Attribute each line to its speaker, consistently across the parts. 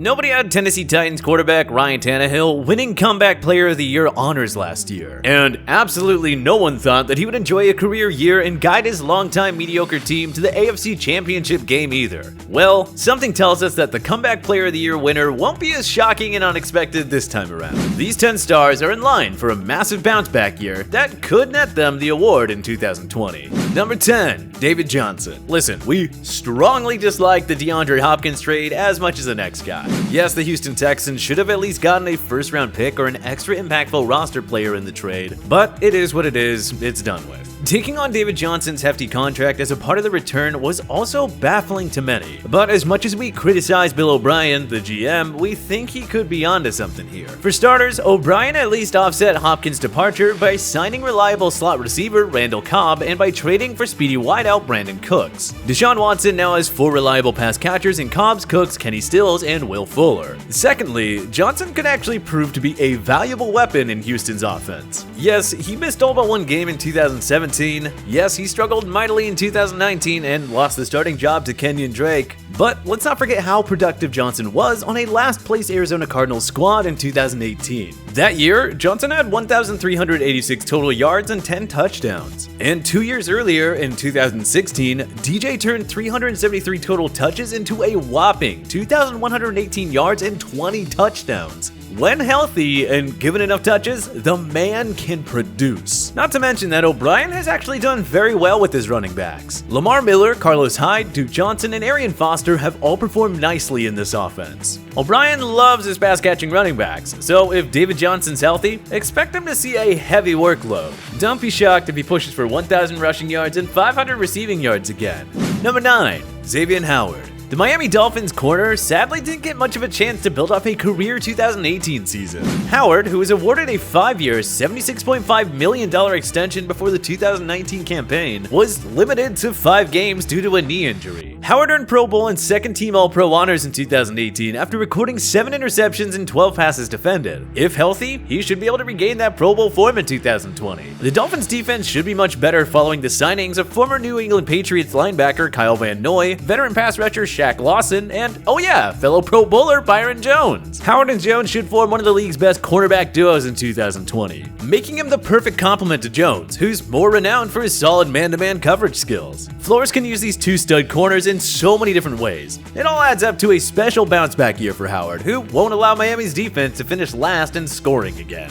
Speaker 1: Nobody had Tennessee Titans quarterback Ryan Tannehill winning Comeback Player of the Year honors last year. And absolutely no one thought that he would enjoy a career year and guide his longtime mediocre team to the AFC Championship Game either. Well, something tells us that the Comeback Player of the Year winner won't be as shocking and unexpected this time around. These 10 stars are in line for a massive bounce back year that could net them the award in 2020. Number 10, David Johnson. Listen, we strongly dislike the DeAndre Hopkins trade as much as the next guy. Yes, the Houston Texans should have at least gotten a first-round pick or an extra impactful roster player in the trade, but it is what it is, it's done with. Taking on David Johnson's hefty contract as a part of the return was also baffling to many, but as much as we criticize Bill O'Brien, the GM, we think he could be onto something here. For starters, O'Brien at least offset Hopkins' departure by signing reliable slot receiver Randall Cobb and by trading for speedy wideout Brandon Cooks. Deshaun Watson now has 4 reliable pass catchers in Cobbs, Cooks, Kenny Stills, and Will Fuller. Secondly, Johnson could actually prove to be a valuable weapon in Houston's offense. Yes, he missed all but one game in 2017. Yes, he struggled mightily in 2019 and lost the starting job to Kenyon Drake. But let's not forget how productive Johnson was on a last-place Arizona Cardinals squad in 2018. That year, Johnson had 1,386 total yards and 10 touchdowns. And 2 years earlier, in 2016, DJ turned 373 total touches into a whopping 2,118 yards and 20 touchdowns. When healthy and given enough touches, the man can produce. Not to mention that O'Brien has actually done very well with his running backs. Lamar Miller, Carlos Hyde, Duke Johnson, and Arian Foster have all performed nicely in this offense. O'Brien loves his pass-catching running backs, so if David Johnson's healthy, expect him to see a heavy workload. Don't be shocked if he pushes for 1,000 rushing yards and 500 receiving yards again. Number 9, Xavien Howard. The Miami Dolphins corner sadly didn't get much of a chance to build off a career 2018 season. Howard, who was awarded a 5-year, $76.5 million extension before the 2019 campaign, was limited to 5 games due to a knee injury. Howard earned Pro Bowl and second-team All-Pro honors in 2018 after recording 7 interceptions and 12 passes defended. If healthy, he should be able to regain that Pro Bowl form in 2020. The Dolphins' defense should be much better following the signings of former New England Patriots linebacker Kyle Van Noy, veteran pass rusher Shaq Lawson, and, oh yeah, fellow Pro Bowler Byron Jones. Howard and Jones should form one of the league's best cornerback duos in 2020, making him the perfect complement to Jones, who's more renowned for his solid man-to-man coverage skills. Flores can use these two stud corners in so many different ways. It all adds up to a special bounce-back year for Howard, who won't allow Miami's defense to finish last in scoring again.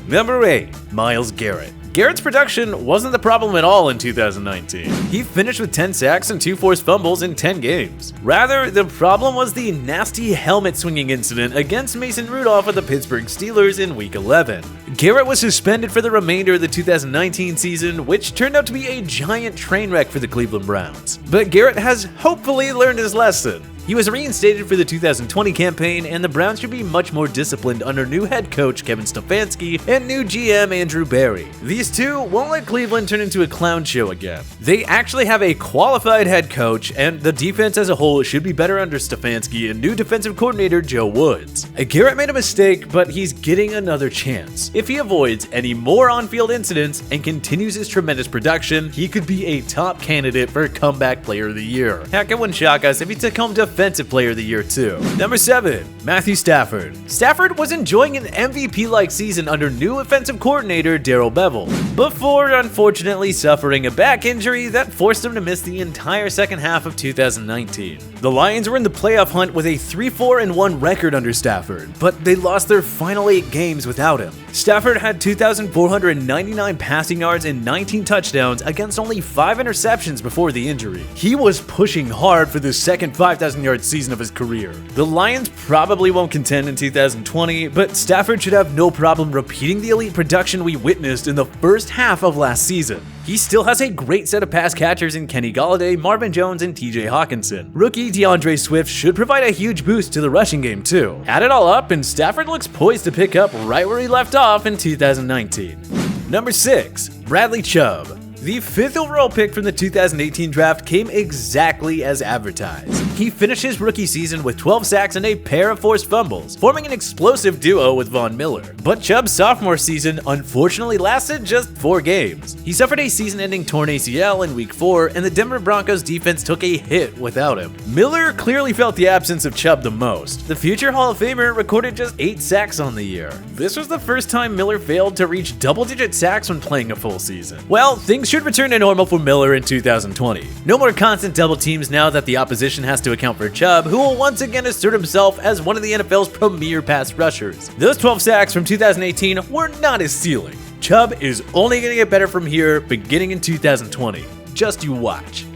Speaker 1: Number 8, Myles Garrett. Garrett's production wasn't the problem at all in 2019. He finished with 10 sacks and 2 forced fumbles in 10 games. Rather, the problem was the nasty helmet swinging incident against Mason Rudolph of the Pittsburgh Steelers in Week 11. Garrett was suspended for the remainder of the 2019 season, which turned out to be a giant train wreck for the Cleveland Browns. But Garrett has hopefully learned his lesson. He was reinstated for the 2020 campaign, and the Browns should be much more disciplined under new head coach Kevin Stefanski and new GM Andrew Berry. These two won't let Cleveland turn into a clown show again. They actually have a qualified head coach, and the defense as a whole should be better under Stefanski and new defensive coordinator Joe Woods. Garrett made a mistake, but he's getting another chance. If he avoids any more on-field incidents and continues his tremendous production, he could be a top candidate for Comeback Player of the Year. Heck, it wouldn't shock us if he took home Defensive Player of the Year too. Number 7, Matthew Stafford. Stafford was enjoying an MVP-like season under new offensive coordinator Darrell Bevell, before unfortunately suffering a back injury that forced him to miss the entire second half of 2019. The Lions were in the playoff hunt with a 3-4-1 record under Stafford, but they lost their final 8 games without him. Stafford had 2,499 passing yards and 19 touchdowns against only 5 interceptions before the injury. He was pushing hard for the second 5,000-yard season of his career. The Lions probably won't contend in 2020, but Stafford should have no problem repeating the elite production we witnessed in the first half of last season. He still has a great set of pass catchers in Kenny Golladay, Marvin Jones, and TJ Hawkinson. Rookie DeAndre Swift should provide a huge boost to the rushing game too. Add it all up, and Stafford looks poised to pick up right where he left off in 2019. Number 6, Bradley Chubb. The 5th overall pick from the 2018 draft came exactly as advertised. He finished his rookie season with 12 sacks and a pair of forced fumbles, forming an explosive duo with Von Miller. But Chubb's sophomore season unfortunately lasted just 4 games. He suffered a season-ending torn ACL in Week 4, and the Denver Broncos defense took a hit without him. Miller clearly felt the absence of Chubb the most. The future Hall of Famer recorded just 8 sacks on the year. This was the first time Miller failed to reach double-digit sacks when playing a full season. Well, things should return to normal for Miller in 2020. No more constant double teams now that the opposition has to account for Chubb, who will once again assert himself as one of the NFL's premier pass rushers. Those 12 sacks from 2018 were not his ceiling. Chubb is only going to get better from here beginning in 2020. Just you watch.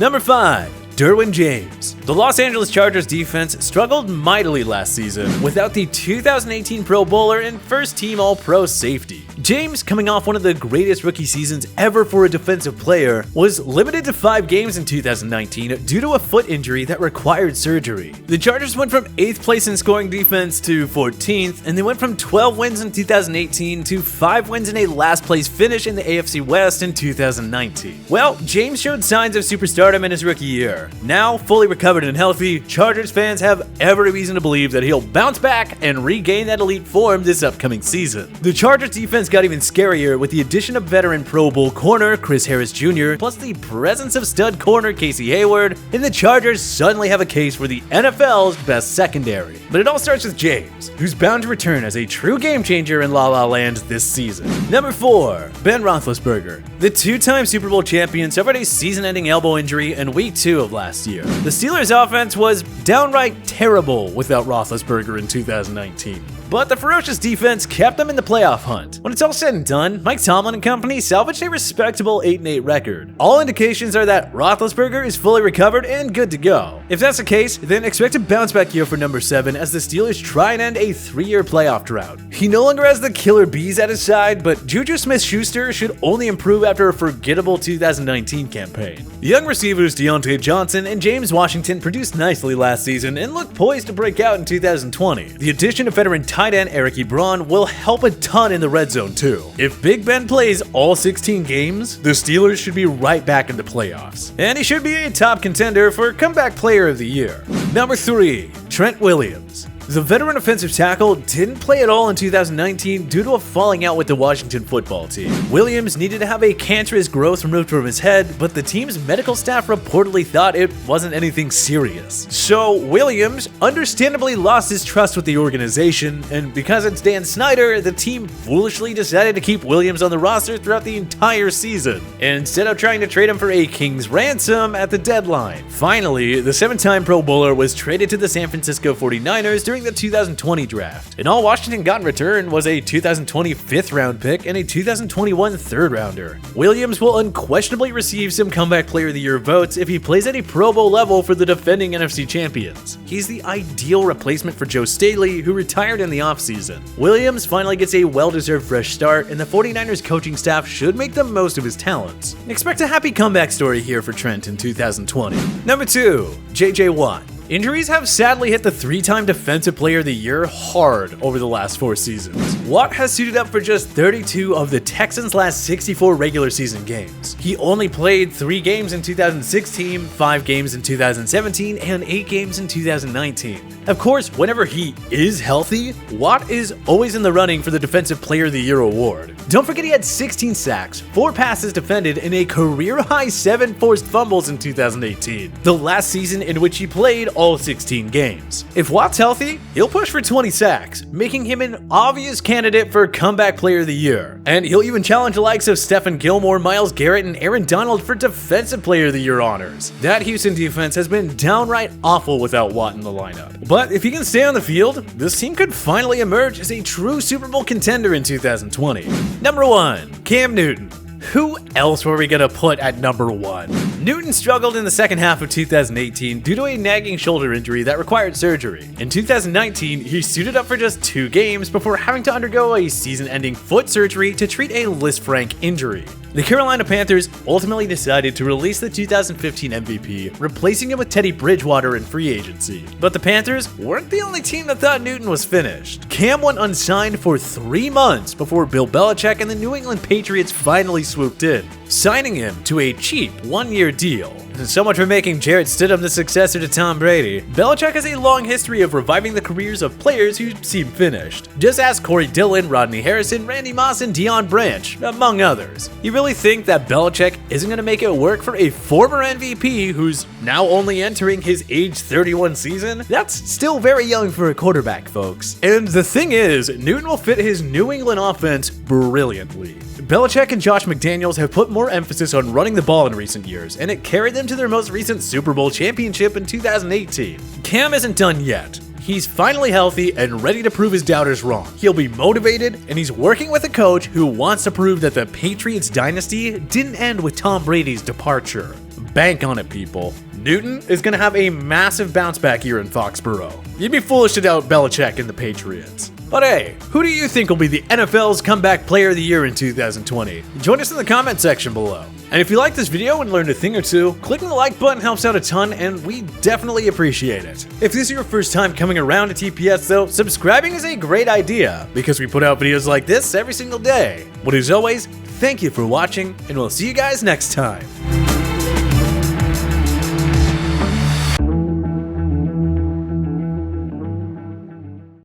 Speaker 1: Number 5. Durwin James. The Los Angeles Chargers defense struggled mightily last season without the 2018 Pro Bowler and first-team All-Pro safety. James, coming off one of the greatest rookie seasons ever for a defensive player, was limited to 5 games in 2019 due to a foot injury that required surgery. The Chargers went from 8th place in scoring defense to 14th, and they went from 12 wins in 2018 to 5 wins in a last-place finish in the AFC West in 2019. Well, James showed signs of superstardom in his rookie year. Now, fully recovered and healthy, Chargers fans have every reason to believe that he'll bounce back and regain that elite form this upcoming season. The Chargers defense got even scarier with the addition of veteran Pro Bowl corner Chris Harris Jr., plus the presence of stud corner Casey Hayward, and the Chargers suddenly have a case for the NFL's best secondary. But it all starts with James, who's bound to return as a true game changer in La La Land this season. Number 4. Ben Roethlisberger. The 2-time Super Bowl champion suffered a season-ending elbow injury in Week 2 of last year. The Steelers' offense was downright terrible without Roethlisberger in 2019. But the ferocious defense kept them in the playoff hunt. When it's all said and done, Mike Tomlin and company salvaged a respectable 8-8 record. All indications are that Roethlisberger is fully recovered and good to go. If that's the case, then expect a bounce-back year for number 7 as the Steelers try and end a 3-year playoff drought. He no longer has the killer bees at his side, but Juju Smith-Schuster should only improve after a forgettable 2019 campaign. Young receivers Deontay Johnson and James Washington produced nicely last season and look poised to break out in 2020. The addition of veteran tight end Eric Ebron will help a ton in the red zone too. If Big Ben plays all 16 games, the Steelers should be right back in the playoffs. And he should be a top contender for Comeback Player of the Year. Number 3. Trent Williams. The veteran offensive tackle didn't play at all in 2019 due to a falling out with the Washington football team. Williams needed to have a cancerous growth removed from his head, but the team's medical staff reportedly thought it wasn't anything serious. So Williams understandably lost his trust with the organization, and because it's Dan Snyder, the team foolishly decided to keep Williams on the roster throughout the entire season, instead of trying to trade him for a king's ransom at the deadline. Finally, the 7-time Pro Bowler was traded to the San Francisco 49ers during the 2020 draft, and all Washington got in return was a 2020 5th-round pick and a 2021 3rd-rounder. Williams will unquestionably receive some Comeback Player of the Year votes if he plays at a Pro Bowl level for the defending NFC champions. He's the ideal replacement for Joe Staley, who retired in the offseason. Williams finally gets a well-deserved fresh start, and the 49ers coaching staff should make the most of his talents. Expect a happy comeback story here for Trent in 2020. Number 2. J.J. Watt. Injuries have sadly hit the 3-time Defensive Player of the Year hard over the last 4 seasons. Watt has suited up for just 32 of the Texans' last 64 regular season games. He only played 3 games in 2016, 5 games in 2017, and 8 games in 2019. Of course, whenever he is healthy, Watt is always in the running for the Defensive Player of the Year award. Don't forget he had 16 sacks, 4 passes defended, and a career-high 7 forced fumbles in 2018, the last season in which he played all 16 games. If Watt's healthy, he'll push for 20 sacks, making him an obvious candidate for Comeback Player of the Year. And he'll even challenge the likes of Stephon Gilmore, Myles Garrett, and Aaron Donald for Defensive Player of the Year honors. That Houston defense has been downright awful without Watt in the lineup. But if he can stay on the field, this team could finally emerge as a true Super Bowl contender in 2020. Number 1. Cam Newton. Who else were we gonna put at number 1? Newton struggled in the second half of 2018 due to a nagging shoulder injury that required surgery. In 2019, he suited up for just 2 games before having to undergo a season-ending foot surgery to treat a Lisfranc injury. The Carolina Panthers ultimately decided to release the 2015 MVP, replacing him with Teddy Bridgewater in free agency. But the Panthers weren't the only team that thought Newton was finished. Cam went unsigned for 3 months before Bill Belichick and the New England Patriots finally swooped in, signing him to a cheap 1-year deal. So much for making Jarrett Stidham the successor to Tom Brady. Belichick has a long history of reviving the careers of players who seem finished. Just ask Corey Dillon, Rodney Harrison, Randy Moss, and Deion Branch, among others. You really think that Belichick isn't going to make it work for a former MVP who's now only entering his age 31 season? That's still very young for a quarterback, folks. And the thing is, Newton will fit his New England offense brilliantly. Belichick and Josh McDaniels have put more emphasis on running the ball in recent years, and it carried them to their most recent Super Bowl championship in 2018. Cam isn't done yet. He's finally healthy and ready to prove his doubters wrong. He'll be motivated, and he's working with a coach who wants to prove that the Patriots dynasty didn't end with Tom Brady's departure. Bank on it, people. Newton is going to have a massive bounce back year in Foxborough. You'd be foolish to doubt Belichick and the Patriots. But hey, who do you think will be the NFL's Comeback Player of the Year in 2020? Join us in the comment section below. And if you liked this video and learned a thing or two, clicking the like button helps out a ton, and we definitely appreciate it. If this is your first time coming around to TPS though, subscribing is a great idea, because we put out videos like this every single day. But as always, thank you for watching, and we'll see you guys next time.